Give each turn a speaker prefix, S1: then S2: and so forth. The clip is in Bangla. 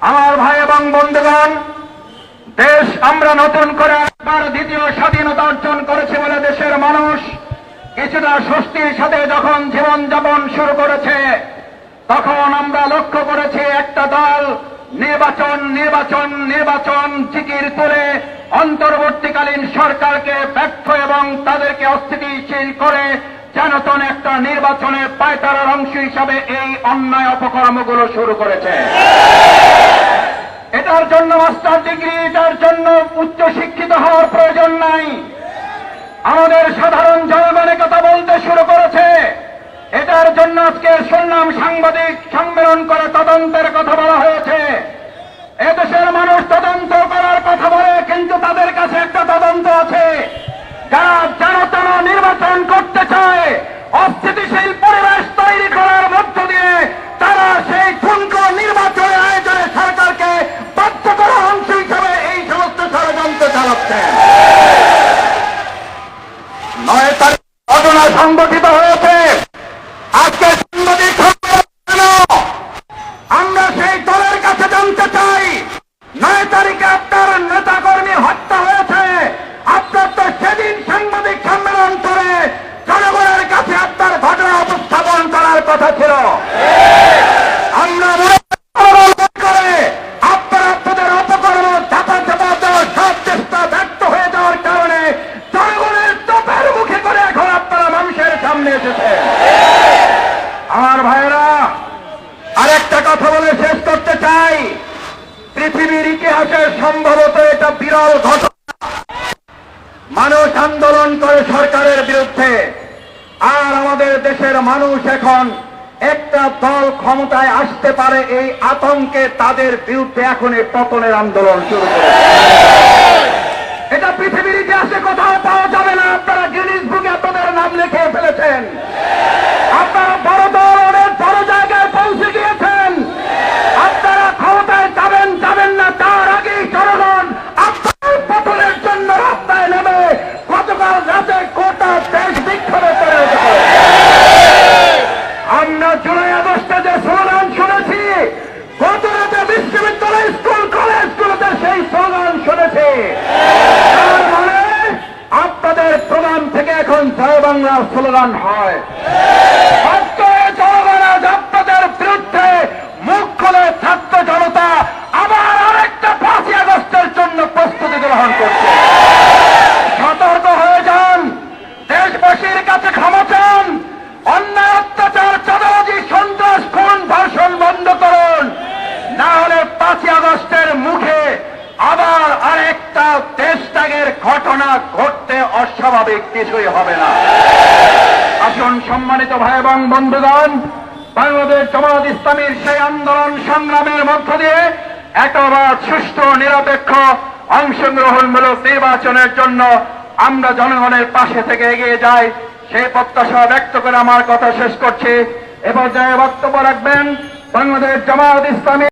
S1: আমার ভাই এবং বন্ধুগণ, দেশ আমরা নতুন করে একবার দ্বিতীয় স্বাধীনতা অর্জন করেছে বলে দেশের মানুষ কিছুটা স্বস্তির সাথে যখন জীবনযাপন শুরু করেছে, তখন আমরা লক্ষ্য করেছি একটা দল নির্বাচন নির্বাচন নির্বাচন জিকির তুলে অন্তর্বর্তীকালীন সরকারকে ব্যর্থ এবং তাদেরকে অস্থিতিশীল করে যেনতন একটা নির্বাচনের পায়তারার অংশ হিসাবে এই অন্যায় অপকর্মগুলো শুরু করেছে। এটার জন্য মাস্টার ডিগ্রি, এটার জন্য উচ্চ শিক্ষিত হওয়ার প্রয়োজন নাই। আমাদের সাধারণ জনগণের কথা বলতে শুরু করেছে। এটার জন্য আজকে শুনলাম সাংবাদিক সম্মেলন করে তদন্তের কথা বলা হয়েছে। এদেশের মানুষ তদন্ত করার কথা বলে, কিন্তু তাদের কাছে একটা তদন্ত আছে। যারা যেন নির্বাচন করতে চায়, অস্থিতিশীল পরিবেশ তৈরি করার মধ্য দিয়ে তারা সেই ঠুনকো নির্বাচনের আয়োজনে সরকারকে বাধ্য করার অংশ হিসাবে এই সমস্ত ষড়যন্ত্র চালাচ্ছে। 9 তারিখ ঘটনা সংঘটিত হয়েছে। আজকে সাংবাদিক আমরা সেই দলের কাছে জানতে চাই, 9 তারিখে আপনার নেতাকর্মী হত্যা হয়েছে, আপনার তো সেদিন সাংবাদিক সম্মেলন করে জনগণের কাছে আপনার ঘটনা উপস্থাপন করার কথা ছিল। আমরা করে আপনারা আপনাদের অপকর্ম চাপা চাপা দেওয়ার সব চেষ্টা ব্যর্থ হয়ে যাওয়ার কারণে জনগণের তোপের মুখে করে এখন আপনারা মানুষের সামনে এসেছে। আমার ভাইয়েরা, আরেকটা কথা বলে শেষ করতে চাই। পৃথিবীর ইতিহাসে সম্ভবত এটা বিরল ঘটনা, মানুষ আন্দোলন করে সরকারের বিরুদ্ধে, আর আমাদের দেশের মানুষ এখন একটা দল ক্ষমতায় আসতে পারে এই আতঙ্কে তাদের বিরুদ্ধে এখন এই পতনের আন্দোলন শুরু করেছে। এটা পৃথিবীর ইতিহাসে কোথাও পাওয়া যাবে না। আপনারা গিনিস বুকে আপনাদের নাম লিখে ফেলেছেন। আপনারা বড় দল, অনেক বড় জায়গায় পৌঁছে গিয়েছেন। আপনারা ক্ষমতায় যাবেন না তার আগেই জনগণ আপনার পতনের জন্য রাস্তায় নেমে গতকাল রাতে গোটা দেশ বিক্ষোভে চলে গেছে। আমরা জুলাই আগস্টে যে স্লোগান শুনেছি, গত রাতে বিশ্ববিদ্যালয়, স্কুল, কলেজগুলোতে সেই স্লোগান শুনেছি। তার মানে আপনাদের প্রোগ্রাম থেকে এখন জয় বাংলার স্লোগান হয়। জনগণ আজ আপনাদের বিরুদ্ধে মুখ খুলে ছাত্র জনতা আবার আরেকটা 5ই আগস্টের জন্য প্রস্তুতি গ্রহণ করছে। সতর্ক হয়ে যান, দেশবাসীর কাছে ক্ষমা চান, অন্যায় অত্যাচার, চাঁদাবাজি, সন্ত্রাস, খুন, ধর্ষণ বন্ধ করুন, না হলে 5ই আগস্টের মুখে আবার আরেকটা দেশত্যাগের ঘটনা ঘটতে অস্বাভাবিক কিছুই হবে না। আসুন সম্মানিত ভাই এবং বন্ধুগণ, বাংলাদেশ জামায়াত ইসলামীর সেই আন্দোলন সংগ্রামের মধ্য দিয়ে একেবারে সুষ্ঠু নিরপেক্ষ অংশগ্রহণমূলক নির্বাচনের জন্য আমরা জনগণের পাশে থেকে এগিয়ে যাই, সেই প্রত্যাশা ব্যক্ত করে আমার কথা শেষ করছি। এ পর্যায়ে বক্তব্য রাখবেন বাংলাদেশ জামায়াত ইসলামী